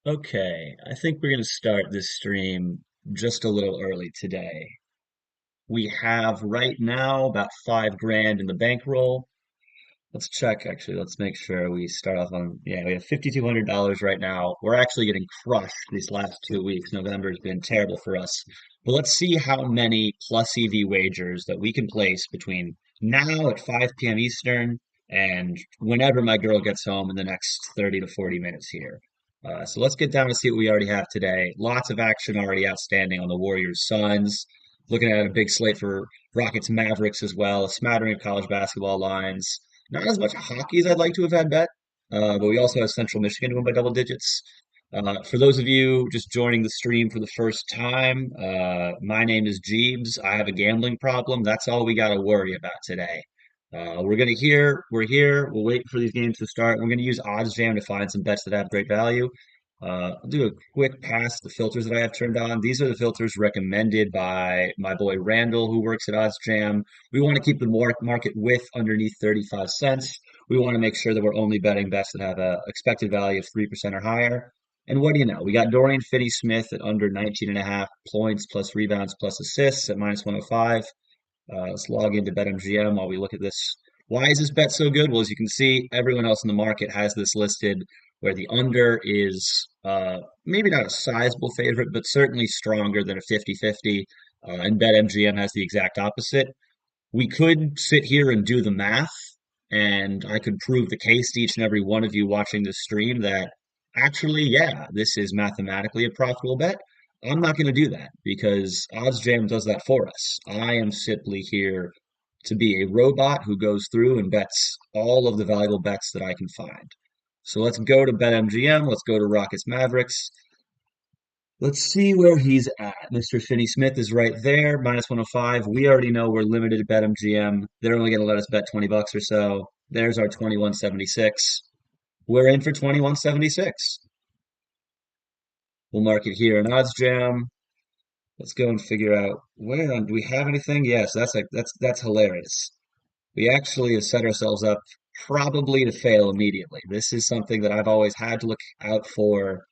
Okay, I think we're going to start this stream just a little early today. We have right now about 5 grand in the bankroll. Let's check, actually. Let's make sure we start off on, yeah, we have $5,200 right now. We're actually getting crushed these last 2 weeks. November has been terrible for us. But let's see how many plus EV wagers that we can place between now at 5 p.m. Eastern and whenever my girl gets home in the next 30 to 40 minutes here. So let's get down to see what we already have today. Lots of action already outstanding on the Warriors Suns. Looking at a big slate for Rockets Mavericks as well, a smattering of college basketball lines. Not as much hockey as I'd like to have had bet, but we also have Central Michigan to win by double digits. For those of you just joining the stream for the first time, my name is Jeeves. I have a gambling problem. That's all we got to worry about today. We're here. We'll wait for these games to start. We're gonna use OddsJam to find some bets that have great value. I'll do a quick pass the filters that I have turned on. These are the filters recommended by my boy Randall, who works at OddsJam. We want to keep the market width underneath 35 cents. We want to make sure that we're only betting bets that have a expected value of 3% or higher. And what do you know? We got Dorian Finney-Smith at under 19 and a half points plus rebounds plus assists at minus 105. Let's log into BetMGM while we look at this. Why is this bet so good? Well, as you can see, everyone else in the market has this listed where the under is maybe not a sizable favorite, but certainly stronger than a 50-50. And BetMGM has the exact opposite. We could sit here and do the math, and I could prove the case to each and every one of you watching this stream that actually, yeah, this is mathematically a profitable bet. I'm not going to do that because OddsJam does that for us. I am simply here to be a robot who goes through and bets all of the valuable bets that I can find. So let's go to BetMGM. Let's go to Rockets Mavericks. Let's see where he's at. Mr. Finney Smith is right there, minus 105. We already know we're limited to BetMGM. They're only going to let us bet 20 bucks or so. There's our 21.76. We're in for 21.76. We'll mark it here in OddsJam. Let's go and figure out where do we have anything? Yes, that's hilarious. We actually have set ourselves up probably to fail immediately. This is something that I've always had to look out for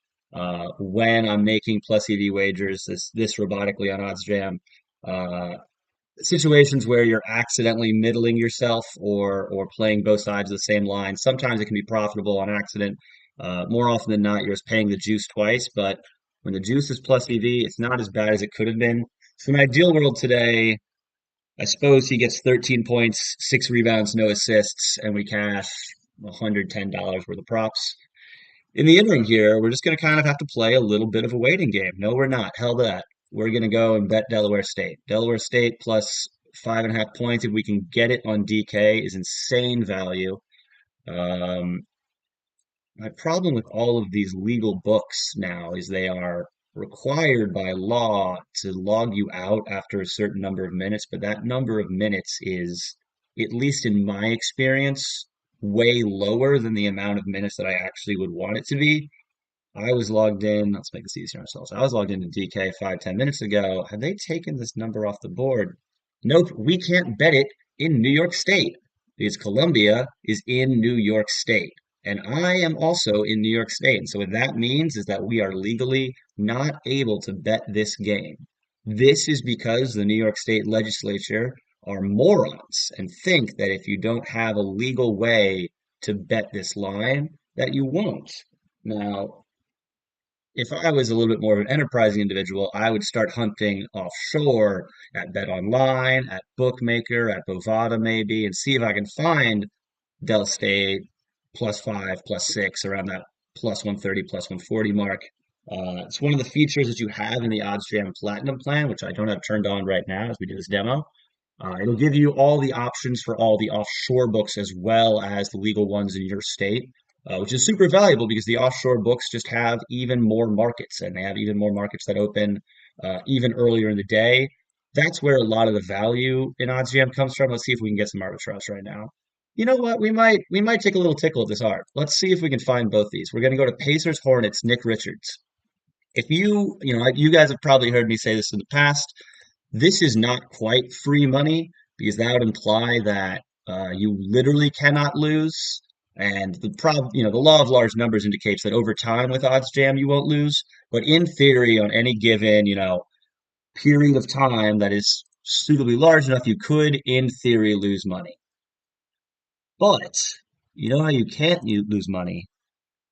when I'm making plus EV wagers this robotically on OddsJam. Uh, Situations where you're accidentally middling yourself or playing both sides of the same line. Sometimes it can be profitable on accident. More often than not, you're just paying the juice twice. But when the juice is plus EV, it's not as bad as it could have been. So in ideal world today, I suppose he gets 13 points, 6 rebounds, no assists, and we cash $110 worth of props. In the interim here, we're just going to kind of have to play a little bit of a waiting game. No, we're not. Hell that. We're going to go and bet Delaware State. Delaware State plus 5.5 points. If we can get it on DK is insane value. Um, my problem with all of these legal books now is they are required by law to log you out after a certain number of minutes, but that number of minutes is, at least in my experience, way lower than the amount of minutes that I actually would want it to be. I was logged in, let's make this easier on ourselves. I was logged into DK 5, 10 minutes ago. Have they taken this number off the board? Nope, we can't bet it in New York State because Columbia is in New York State. And I am also in New York State. And so what that means is that we are legally not able to bet this game. This is because the New York State legislature are morons and think that if you don't have a legal way to bet this line, that you won't. Now, if I was a little bit more of an enterprising individual, I would start hunting offshore at Bet Online, at Bookmaker, at Bovada maybe, and see if I can find Del State +5, +6, around that plus 130, plus 140 mark. It's one of the features that you have in the OddsJam Platinum plan, which I don't have turned on right now as we do this demo. It'll give you all the options for all the offshore books as well as the legal ones in your state, which is super valuable because the offshore books just have even more markets and they have even more markets that open even earlier in the day. That's where a lot of the value in OddsJam comes from. Let's see if we can get some arbitrage right now. You know what? We might take a little tickle at this art. Let's see if we can find both these. We're going to go to Pacers Hornets, Nick Richards. If you guys have probably heard me say this in the past. This is not quite free money because that would imply that you literally cannot lose. And the law of large numbers indicates that over time with OddsJam you won't lose, but in theory, on any given, period of time that is suitably large enough, you could, in theory, lose money. But you know how you lose money?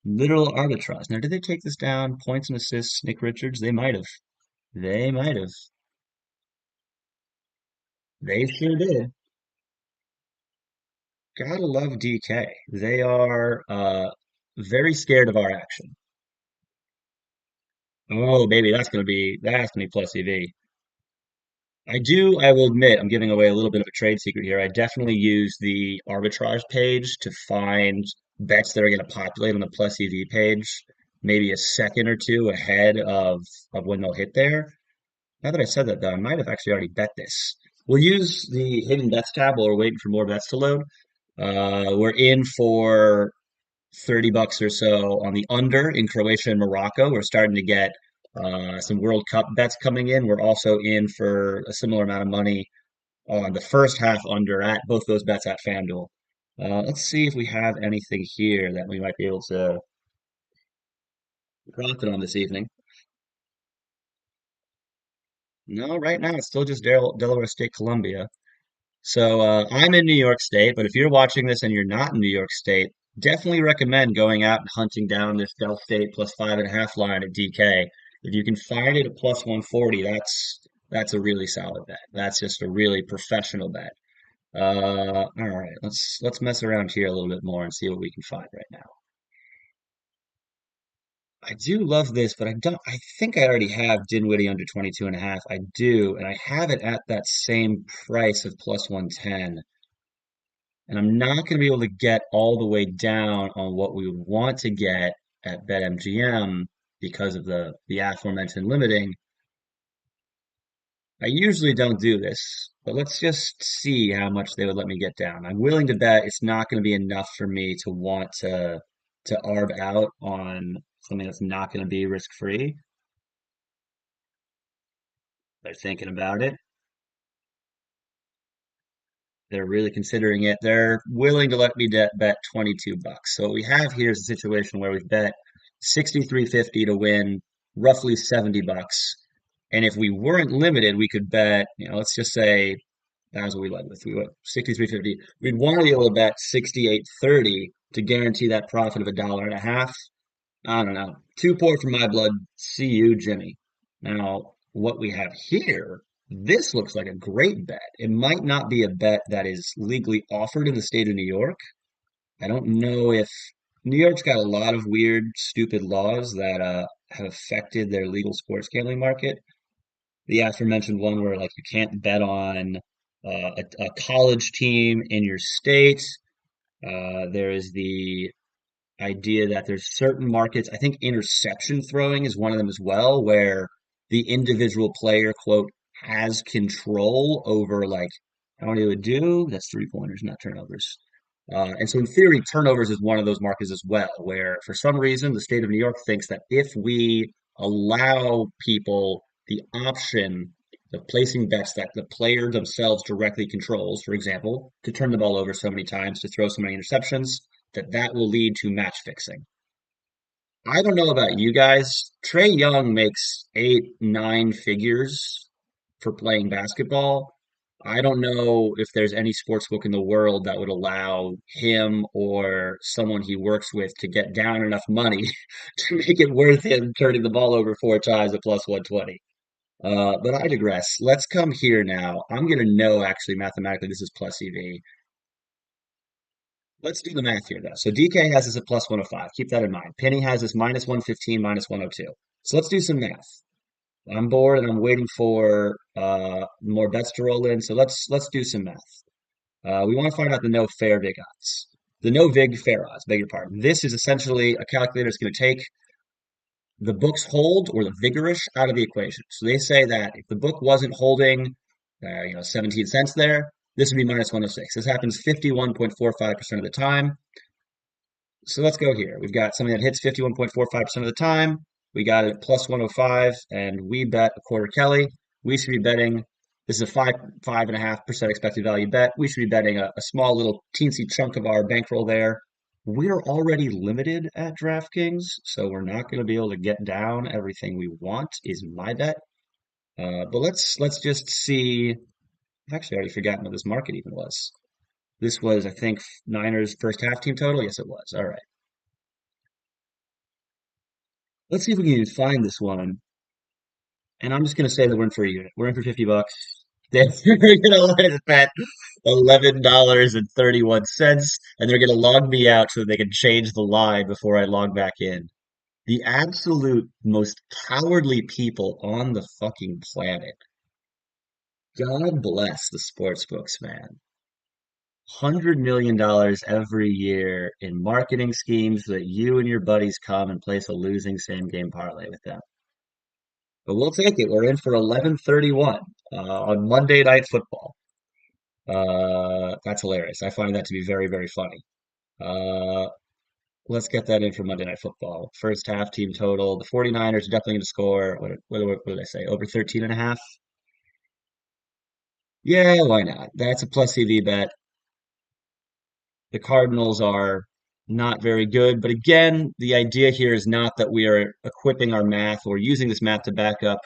Literal arbitrage. Now, did they take this down? Points and assists, Nick Richards? They might have. They might have. They sure did. Gotta love DK. They are very scared of our action. Oh, baby, that's gonna be plus EV. I will admit, I'm giving away a little bit of a trade secret here. I definitely use the arbitrage page to find bets that are going to populate on the plus EV page, maybe a second or two ahead of when they'll hit there. Now that I said that, though, I might have actually already bet this. We'll use the hidden bets tab while we're waiting for more bets to load. We're in for 30 bucks or so on the under in Croatia and Morocco. We're starting to get some World Cup bets coming in. We're also in for a similar amount of money on the first half under at both those bets at FanDuel. Let's see if we have anything here that we might be able to profit on this evening. No, right now it's still just Delaware State, Columbia. So I'm in New York State, but if you're watching this and you're not in New York State, definitely recommend going out and hunting down this Del State plus 5.5 line at DK. If you can find it at plus 140, that's a really solid bet. That's just a really professional bet. All right, let's mess around here a little bit more and see what we can find right now. I do love this, but I don't. I think I already have Dinwiddie under 22.5. I do, and I have it at that same price of plus 110. And I'm not going to be able to get all the way down on what we would want to get at BetMGM because of the aforementioned limiting. I usually don't do this, but let's just see how much they would let me get down. I'm willing to bet it's not going to be enough for me to want to arb out on something that's not going to be risk free. They're thinking about it. They're really considering it. They're willing to let me bet 22 bucks. So what we have here is a situation where we've bet 63.50 to win roughly 70 bucks. And if we weren't limited, we could bet, let's just say that was what we led with. We went 63.50. We'd want to be able to bet 68.30 to guarantee that profit of a dollar and a half. I don't know. Too poor for my blood. See you, Jimmy. Now, what we have here, this looks like a great bet. It might not be a bet that is legally offered in the state of New York. I don't know if New York's got a lot of weird, stupid laws that have affected their legal sports gambling market. The aforementioned one where like you can't bet on a college team in your state. There is the idea that there's certain markets, I think interception throwing is one of them as well, where the individual player, quote, has control over like how many it would do. That's three pointers, not turnovers. And so in theory, turnovers is one of those markets as well, where for some reason the state of New York thinks that if we allow people the option of placing bets that the player themselves directly controls, for example, to turn the ball over so many times, to throw so many interceptions, that will lead to match fixing. I don't know about you guys. Trey Young makes 8, 9 figures for playing basketball. I don't know if there's any sports book in the world that would allow him or someone he works with to get down enough money to make it worth him turning the ball over 4 times at plus 120. But I digress. Let's come here now. I'm going to know actually mathematically this is plus EV. Let's do the math here, though. So DK has this at plus 105. Keep that in mind. Penny has this minus 115, minus 102. So let's do some math. I'm bored and I'm waiting for more bets to roll in. So let's do some math. We want to find out the no fair vig odds. The no vig fair odds, beg your pardon. This is essentially a calculator that's going to take the book's hold or the vigorish out of the equation. So they say that if the book wasn't holding, 17 cents there, this would be minus 106. This happens 51.45% of the time. So let's go here. We've got something that hits 51.45% of the time. We got it at plus 105, and we bet a quarter Kelly. We should be betting. This is a 5.5% expected value bet. We should be betting a small little teensy chunk of our bankroll there. We're already limited at DraftKings, so we're not going to be able to get down everything we want, is my bet. But let's just see. I've actually already forgotten what this market even was. This was, I think, Niners first half team total. Yes, it was. All right. Let's see if we can even find this one. And I'm just going to say that we're in for a unit. We're in for 50 bucks. They're going to let us bet $11.31, and they're going to log me out so they can change the line before I log back in. The absolute most cowardly people on the fucking planet. God bless the sports books, man. $100 million every year in marketing schemes so that you and your buddies come and place a losing same game parlay with them. But we'll take it. We're in for 11:31 on Monday Night Football. That's hilarious. I find that to be very, very funny. Uh, let's get that in for Monday Night Football. First half team total. The 49ers are definitely going to score. What did I say? Over 13 and a half? Yeah, why not? That's a plus EV bet. The Cardinals are not very good. But again, the idea here is not that we are equipping our math or using this math to back up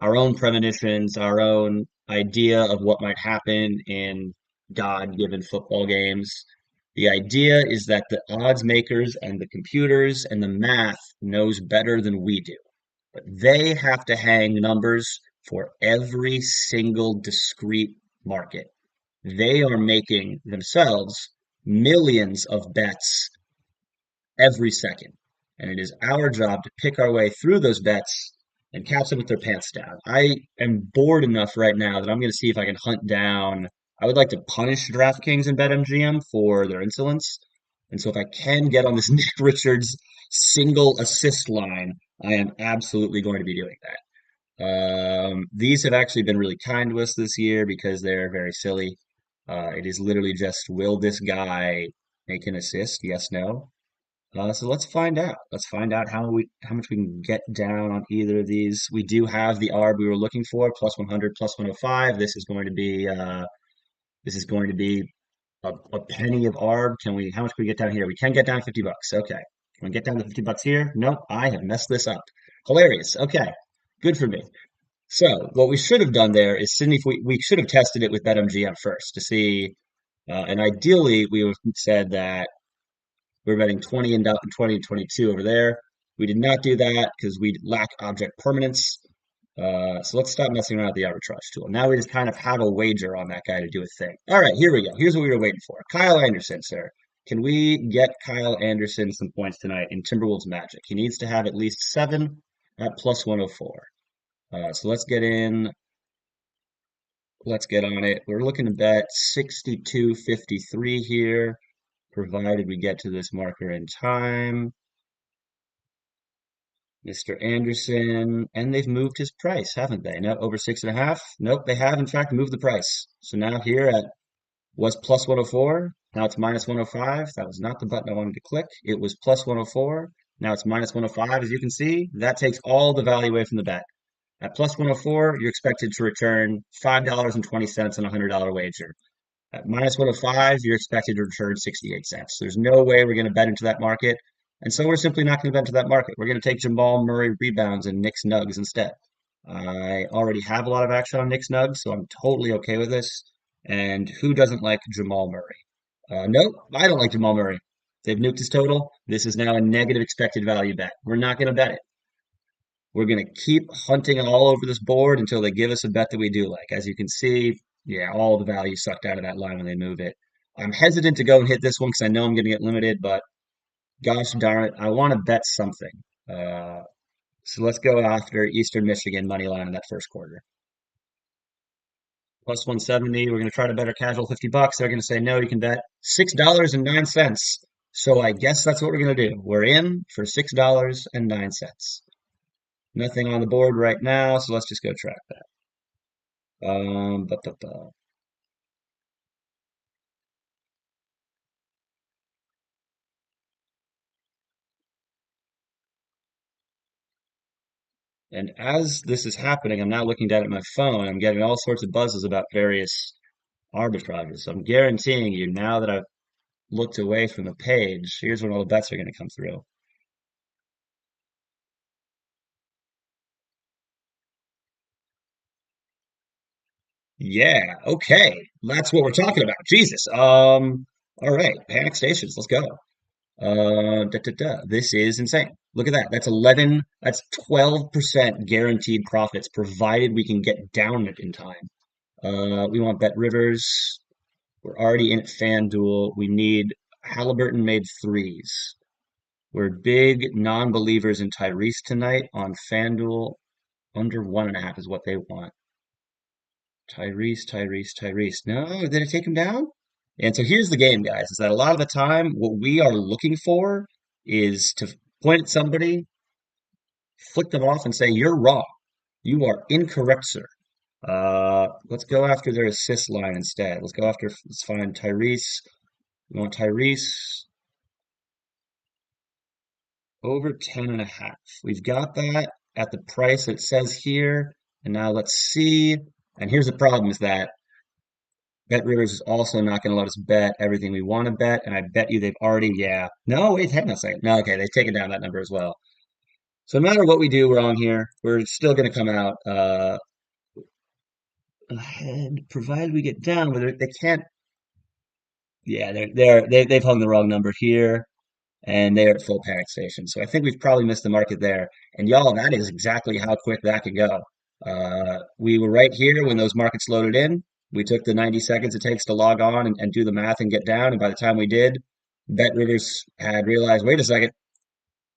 our own premonitions, our own idea of what might happen in God-given football games. The idea is that the odds makers and the computers and the math knows better than we do. But they have to hang numbers for every single discrete market. They are making themselves millions of bets every second. And it is our job to pick our way through those bets and catch them with their pants down. I am bored enough right now that I'm going to see if I can hunt down. I would like to punish DraftKings and BetMGM for their insolence. And so if I can get on this Nick Richards single assist line, I am absolutely going to be doing that. These have actually been really kind to us this year because they're very silly. It is literally just, will this guy make an assist? Yes, no. So let's find out. Let's find out how much we can get down on either of these. We do have the ARB we were looking for, plus 100, plus 105. This is going to be a penny of ARB. How much can we get down here? We can get down 50 bucks. Okay. Can we get down to 50 bucks here? Nope, I have messed this up. Hilarious. Okay. Good for me. So what we should have done there is Sydney, we should have tested it with BetMGM first to see, and ideally we would have said that we were betting 20 and 20 and 22 over there. We did not do that because we lack object permanence. So let's stop messing around with the arbitrage tool. Now we just kind of have a wager on that guy to do a thing. All right, here we go. Here's what we were waiting for. Kyle Anderson, sir. Can we get Kyle Anderson some points tonight in Timberwolves Magic? He needs to have at least 7 at plus 104. So let's get in. Let's get on it. We're looking to bet 62.53 here, provided we get to this marker in time. Mr. Anderson, and they've moved his price, haven't they? No, over 6.5. Nope, they have in fact moved the price. So now here at was plus 104. Now it's minus 105. That was not the button I wanted to click. It was plus 104. Now it's minus 105. As you can see, that takes all the value away from the bet. At plus 104, you're expected to return $5.20 on a $100 wager. At minus 105, you're expected to return 68 cents. There's no way we're going to bet into that market. And so we're simply not going to bet into that market. We're going to take Jamal Murray rebounds and Knicks Nugs instead. I already have a lot of action on Knicks Nugs, so I'm totally okay with this. And who doesn't like Jamal Murray? Nope, I don't like Jamal Murray. They've nuked his total. This is now a negative expected value bet. We're not going to bet it. We're going to keep hunting all over this board until they give us a bet that we do like. As you can see, yeah, all the value sucked out of that line when they move it. I'm hesitant to go and hit this one because I know I'm going to get limited, but gosh darn it, I want to bet something. Uh, so let's go after Eastern Michigan money line in that first quarter. Plus 170. We're going to try to bet our casual 50 bucks. They're going to say, no, you can bet $6.09. So I guess that's what we're going to do. We're in for $6.09. Nothing on the board right now, so let's just go track that. Um, bu- bu- bu- And as this is happening, I'm now looking down at my phone. I'm getting all sorts of buzzes about various arbitrages. So I'm guaranteeing you now that I've looked away from the page. Here's when all the bets are going to come through. Yeah, okay. That's what we're talking about. Jesus. All right, panic stations. Let's go. This is insane. Look at that. That's 12% guaranteed profits, provided we can get down it in time. We want Bet Rivers. We're already in at FanDuel. We need Halliburton made threes. We're big non-believers in Tyrese tonight on FanDuel. Under 1.5 is what they want. Tyrese. No, did it take him down? And so here's the game, guys, is that a lot of the time, what we are looking for is to point at somebody, flick them off, and say, "You're wrong. You are incorrect, sir." Let's go after their assist line instead. Let's find Tyrese. We want Tyrese over 10.5. We've got that at the price it says here. And now let's see. And here's the problem is that Bet Rivers is also not going to let us bet everything we want to bet, and I bet you they've already, yeah. No, wait, hang on a second. No, okay, they've taken down that number as well. So no matter what we do wrong here, we're still going to come out ahead, provided we get down. But they can't. Yeah, they've hung the wrong number here, and they are at full panic station. So I think we've probably missed the market there. And y'all, that is exactly how quick that could go. We were right here when those markets loaded in. We took the 90 seconds it takes to log on and do the math and get down. And by the time we did, Bet Rivers had realized, wait a second,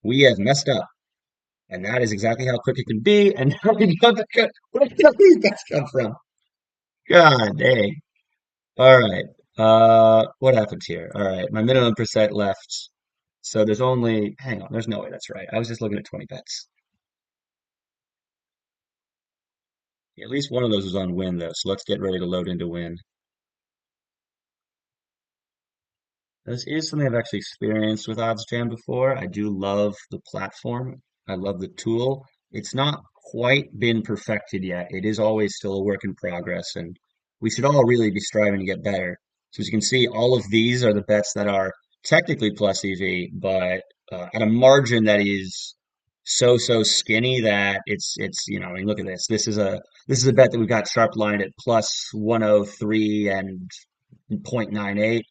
we have messed up. And that is exactly how quick it can be. And now we know where did these bets come from? God dang. All right. What happened here? All right. My minimum percent left. So there's only, hang on, there's no way that's right. I was just looking at 20 bets. At least one of those was on win, though. So let's get ready to load into win. This is something I've actually experienced with OddsJam before. I do love the platform. I love the tool. It's not quite been perfected yet. It is always still a work in progress, and we should all really be striving to get better. So as you can see, all of these are the bets that are technically plus EV, but at a margin that is so skinny that I mean, look at this. This is a bet that we've got sharp lined at plus 103 and 0.98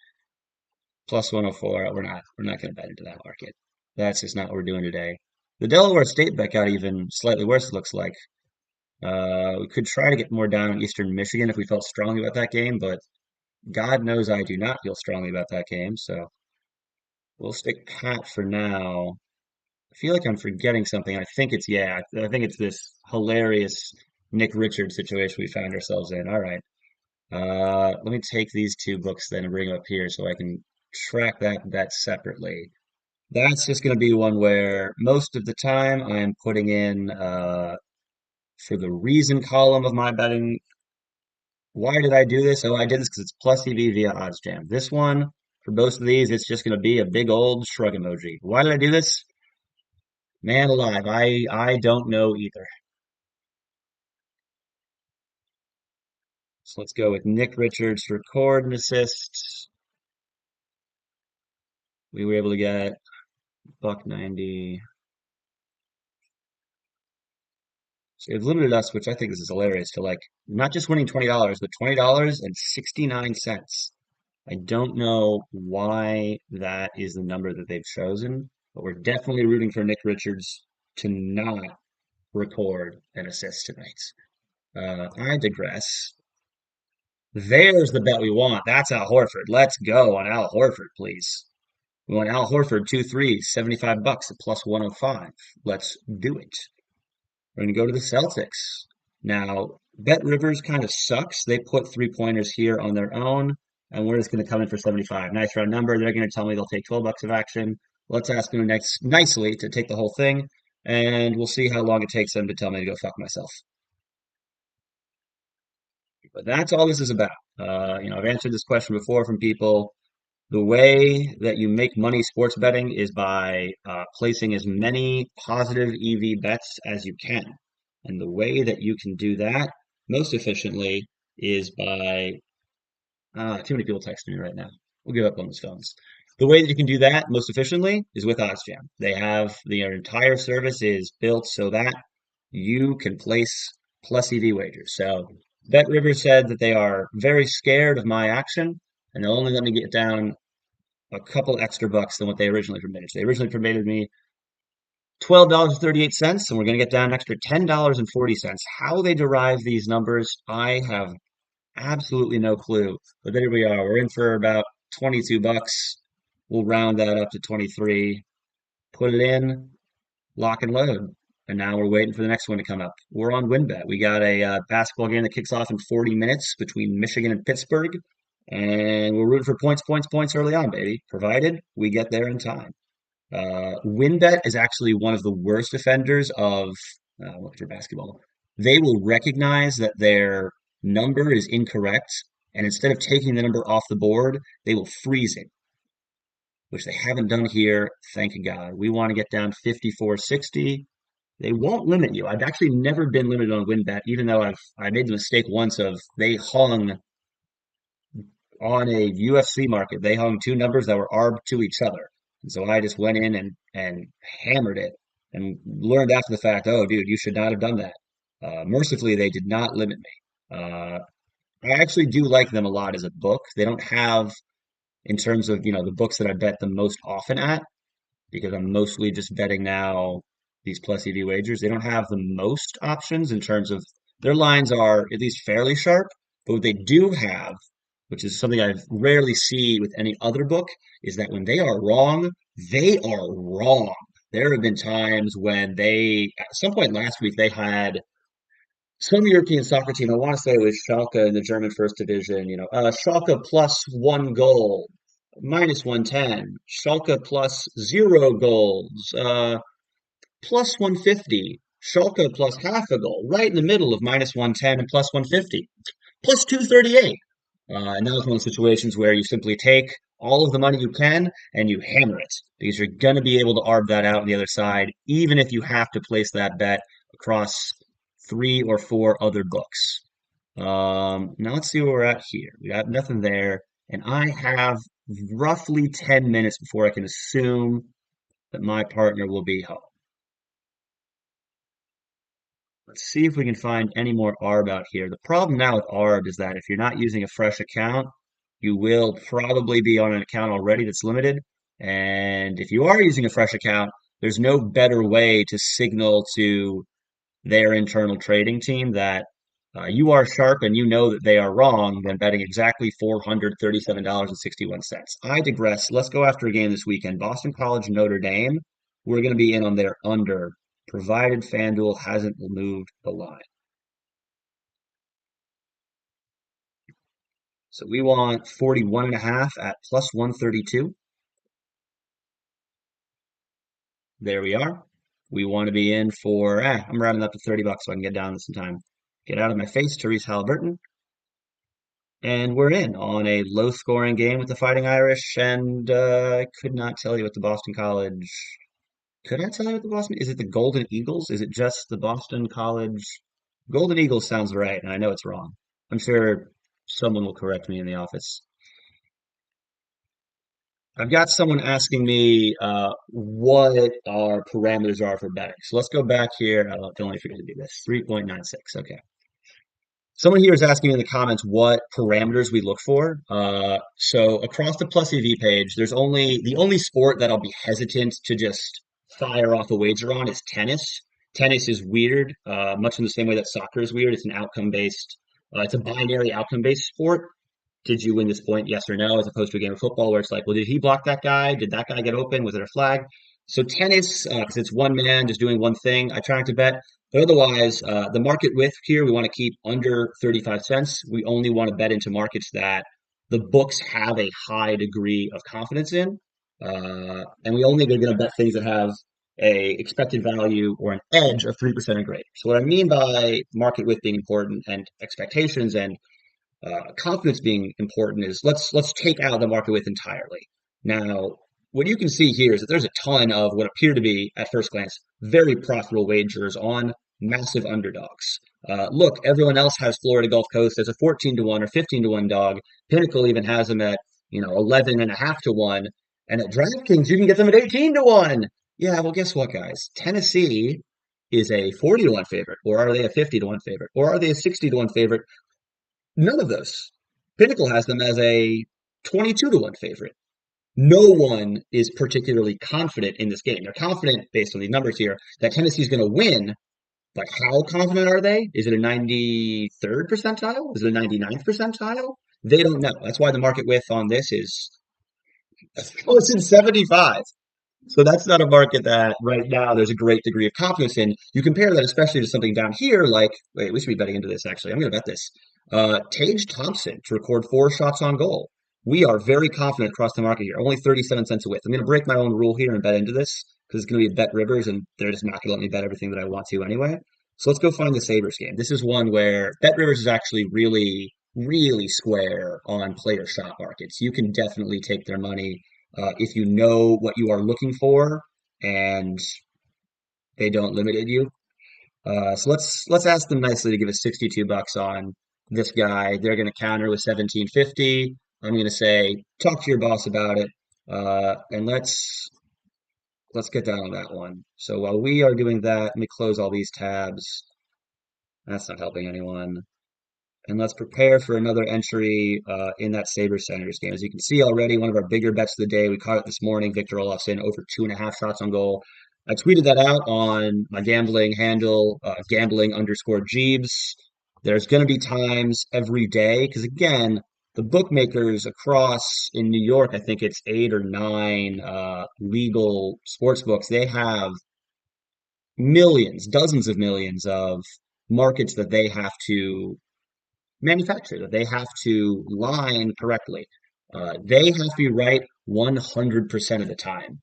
plus 104. We're not going to bet into that market. That's just not what we're doing today. The Delaware State bet got even slightly worse, it looks like. We could try to get more down on Eastern Michigan if we felt strongly about that game, but God knows I do not feel strongly about that game, so we'll stick pat for now. I feel like I'm forgetting something. I think it's this hilarious Nick Richards situation we found ourselves in. All right. Let me take these two books then and bring them up here so I can track that bet separately. That's just going to be one where most of the time I'm putting in for the reason column of my betting. Why did I do this? Oh, I did this because it's plus EV via OddsJam. This one, for most of these, it's just going to be a big old shrug emoji. Why did I do this? Man alive, I don't know either. So let's go with Nick Richards to record and assist. We were able to get buck 90. So they've limited us, which I think this is hilarious, to like not just winning $20, but $20.69. I don't know why that is the number that they've chosen, but we're definitely rooting for Nick Richards to not record an assist tonight. I digress. There's the bet we want. That's Al Horford. Let's go on Al Horford, please. We want Al Horford 2-3, $75 at plus 105. Let's do it. We're going to go to the Celtics. Now, Bet Rivers kind of sucks. They put three-pointers here on their own, and we're just going to come in for 75. Nice round number. They're going to tell me they'll take $12 of action. Let's ask them nicely to take the whole thing, and we'll see how long it takes them to tell me to go fuck myself. But that's all this is about. I've answered this question before from people. The way that you make money sports betting is by placing as many positive EV bets as you can. And the way that you can do that most efficiently is by too many people texting me right now. We'll give up on those phones. The way that you can do that most efficiently is with OddsJam. They have their entire service is built so that you can place plus EV wagers. So Bet River said that they are very scared of my action, and they'll only let me get down a couple extra bucks than what they originally permitted. So they originally permitted me $12.38, and we're going to get down an extra $10.40. How they derive these numbers, I have absolutely no clue. But there we are. We're in for about 22 bucks. We'll round that up to 23, put it in, lock and load. And now we're waiting for the next one to come up. We're on WinBet. We got a basketball game that kicks off in 40 minutes between Michigan and Pittsburgh. And we're rooting for points, points, points early on, baby, provided we get there in time. WinBet is actually one of the worst offenders of look for basketball. They will recognize that their number is incorrect, and instead of taking the number off the board, they will freeze it, which they haven't done here. Thank God. We want to get down 54.60. They won't limit you. I've actually never been limited on WinBet, even though I made the mistake once of they hung on a UFC market. They hung two numbers that were arb to each other. And so I just went in and hammered it and learned after the fact, oh, dude, you should not have done that. Mercifully, they did not limit me. I actually do like them a lot as a book. They don't have, in terms of, the books that I bet the most often at, because I'm mostly just betting now these plus EV wagers. They don't have the most options in terms of their lines are at least fairly sharp, but what they do have, which is something I rarely see with any other book, is that when they are wrong, they are wrong. There have been times when at some point last week, they had some European soccer team. I want to say it was Schalke in the German first division. Schalke plus 1 goal, minus 110. Schalke plus 0 goals, plus 150. Schalke plus half a goal, right in the middle of minus 110 and plus 150, plus 238. And that was one of the situations where you simply take all of the money you can and you hammer it because you're going to be able to arb that out on the other side, even if you have to place that bet across 3 or 4 other books. Now let's see where we're at here. We got nothing there, and I have roughly 10 minutes before I can assume that my partner will be home. Let's see if we can find any more ARB out here. The problem now with ARB is that if you're not using a fresh account, you will probably be on an account already that's limited. And if you are using a fresh account, there's no better way to signal to their internal trading team that you are sharp and you know that they are wrong than betting exactly $437.61. I digress. Let's go after a game this weekend. Boston College, Notre Dame. We're going to be in on their under, provided FanDuel hasn't moved the line. So we want 41.5 at plus 132. There we are. We want to be in for, I'm rounding up to 30 bucks so I can get down this in time. Get out of my face, Therese Halliburton. And we're in on a low scoring game with the Fighting Irish. And I could not tell you what the Boston College. Could I tell you what the Boston? Is it the Golden Eagles? Is it just the Boston College? Golden Eagles sounds right, and I know it's wrong. I'm sure someone will correct me in the office. I've got someone asking me what our parameters are for betting. So let's go back here. I don't only forget to do this. 3.96. Okay. Someone here is asking me in the comments what parameters we look for. So across the Plus EV page, there's the only sport that I'll be hesitant to just fire off a wager on is tennis. Tennis is weird, much in the same way that soccer is weird. It's an outcome-based, it's a binary outcome-based sport. Did you win this point? Yes or no, as opposed to a game of football where it's like, well, did he block that guy? Did that guy get open? Was it a flag? So tennis, because it's one man just doing one thing, I try not to bet. But otherwise, the market width here, we want to keep under 35 cents. We only want to bet into markets that the books have a high degree of confidence in. And we only are going to bet things that have a expected value or an edge of 3% or greater. So what I mean by market width being important and expectations and confidence being important is let's take out the market width entirely. Now, what you can see here is that there's a ton of what appear to be, at first glance, very profitable wagers on massive underdogs. Look, everyone else has Florida Gulf Coast as a 14-1 or 15-1 dog. Pinnacle even has them at 11.5 to 1. And at DraftKings, you can get them at 18 to 1. Yeah, well, guess what, guys? Tennessee is a 40 to 1 favorite, or are they a 50 to 1 favorite, or are they a 60 to 1 favorite? None of those. Pinnacle has them as a 22 to 1 favorite. No one is particularly confident in this game. They're confident, based on these numbers here, that Tennessee's going to win, but how confident are they? Is it a 93rd percentile? Is it a 99th percentile? They don't know. That's why the market width on this is close in 75. So that's not a market that right now there's a great degree of confidence in. You compare that especially to something down here like, wait, we should be betting into this actually. I'm going to bet this. Tage Thompson to record 4 shots on goal. We are very confident across the market here. Only 37 cents a width. I'm going to break my own rule here and bet into this because it's going to be Bet Rivers and they're just not going to let me bet everything that I want to anyway. So let's go find the Sabres game. This is one where Bet Rivers is actually really, really square on player shot markets. You can definitely take their money if you know what you are looking for and they don't limit you. So let's ask them nicely to give us 62 bucks on this guy. They're going to counter with 1750. I'm going to say talk to your boss about it, and let's get down on that one. So while we are doing that, let me close all these tabs. That's not helping anyone. And let's prepare for another entry in that Sabres Senators game. As you can see already, one of our bigger bets of the day. We caught it this morning. Victor Olofsson over 2.5 shots on goal. I tweeted that out on my gambling handle, gambling underscore Jeebs. There's going to be times every day because again, the bookmakers across in New York, I think it's 8 or 9 legal sports books. They have millions, dozens of millions of markets that they have to manufacture, that they have to line correctly. They have to be right 100% of the time.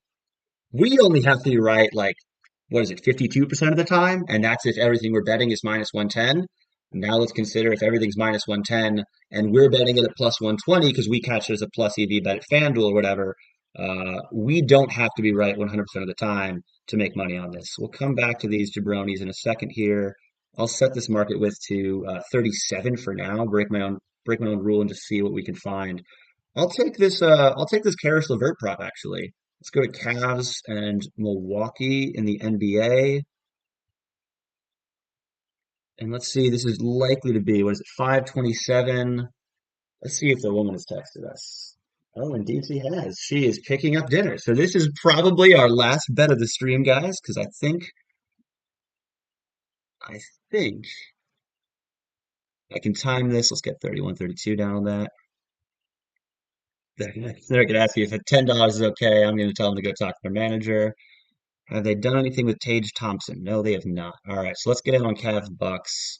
We only have to be right like, what is it, 52% of the time? And that's if everything we're betting is minus 110. Now let's consider if everything's minus 110 and we're betting it at plus 120 because we catch it as a plus EV bet at FanDuel or whatever. We don't have to be right 100% of the time to make money on this. We'll come back to these jabronis in a second here. I'll set this market width to 37 for now. Break my own rule and just see what we can find. I'll take this. I'll take this Karis LeVert prop actually. Let's go to Cavs and Milwaukee in the NBA. And let's see, this is likely to be, what is it, 527? Let's see if the woman has texted us. Oh, indeed she has. She is picking up dinner. So this is probably our last bet of the stream, guys, because I think I can time this. Let's get 31, 32 down on that. They're gonna ask me if $10 is okay. I'm gonna tell them to go talk to their manager. Have they done anything with Tage Thompson? No, they have not. All right, so let's get in on Cavs Bucks.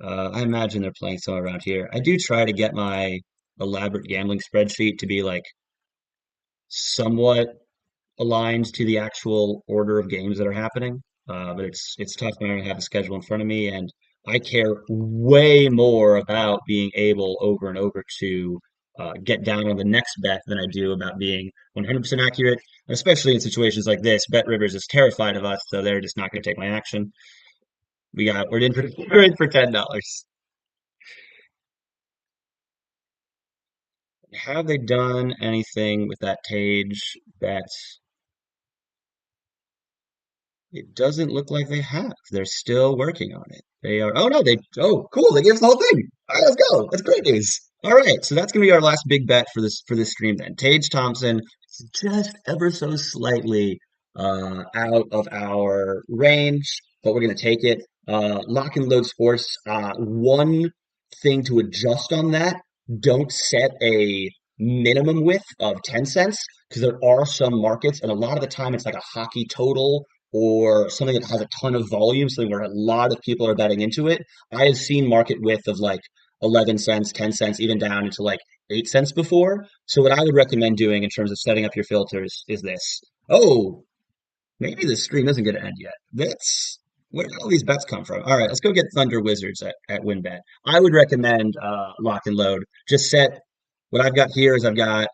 I imagine they're playing somewhere around here. I do try to get my elaborate gambling spreadsheet to be like somewhat aligned to the actual order of games that are happening. But it's tough when I don't have a schedule in front of me, and I care way more about being able over and over to get down on the next bet than I do about being 100% accurate. And especially in situations like this, Bet Rivers is terrified of us, so they're just not going to take my action. We're in for $10. Have they done anything with that Tage that it doesn't look like they have? They're still working on it. They are, oh no, cool, they gave us the whole thing. All right, let's go. That's great news. All right, so that's gonna be our last big bet for this stream then. Tage Thompson is just ever so slightly out of our range, but we're gonna take it. Lock and load sports. One thing to adjust on that, don't set a minimum width of 10 cents because there are some markets, and a lot of the time it's like a hockey total or something that has a ton of volume, something where a lot of people are betting into it. I have seen market width of like 11 cents, 10 cents, even down into like 8 cents before. So what I would recommend doing in terms of setting up your filters is this. Oh, maybe this stream isn't going to end yet. That's where did all these bets come from? All right, let's go get Thunder Wizards at WinBet. I would recommend lock and load. Just set what I've got here is I've got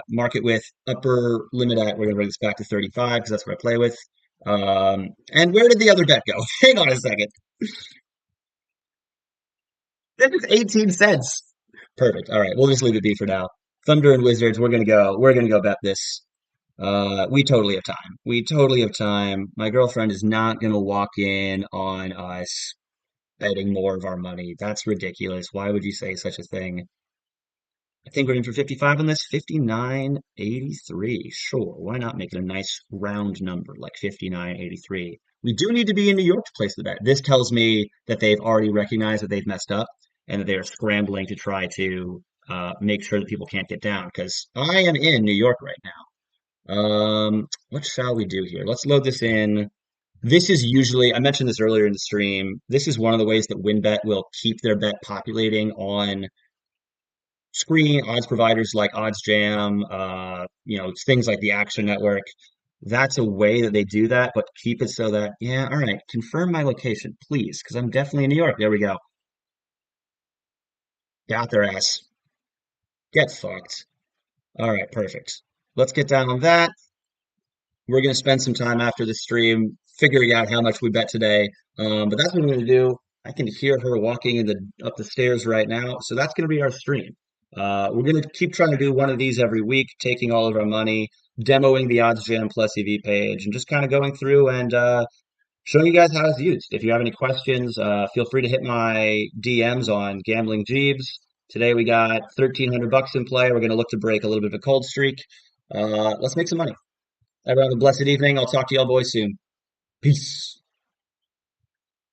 market with upper limit at, we're going to bring this back to 35 because that's what I play with. And where did the other bet go? Hang on a second. This is 18 cents. Perfect. All right, we'll just leave it be for now. Thunder and Wizards, we're gonna go bet this. We totally have time. We totally have time. My girlfriend is not gonna walk in on us betting more of our money. That's ridiculous. Why would you say such a thing? I think we're in for 55 on this. 59.83. Sure. Why not make it a nice round number like 59.83? We do need to be in New York to place the bet. This tells me that they've already recognized that they've messed up and that they are scrambling to try to make sure that people can't get down because I am in New York right now. What shall we do here? Let's load this in. This is usually, I mentioned this earlier in the stream. This is one of the ways that WinBet will keep their bet populating on screen odds providers like OddsJam, things like the Action Network. That's a way that they do that, but keep it so that, yeah, all right, confirm my location, please, because I'm definitely in New York. There we go. Got their ass. Get fucked. All right, perfect. Let's get down on that. We're going to spend some time after the stream figuring out how much we bet today. But that's what I'm going to do. I can hear her walking up the stairs right now. So that's going to be our stream. We're going to keep trying to do one of these every week, taking all of our money, demoing the OddsJam Plus EV page, and just kind of going through and showing you guys how it's used. If you have any questions, feel free to hit my DMs on Gambling Jeeves. Today we got 1,300 bucks in play. We're going to look to break a little bit of a cold streak. Let's make some money. Everyone have a blessed evening. I'll talk to y'all boys soon. Peace.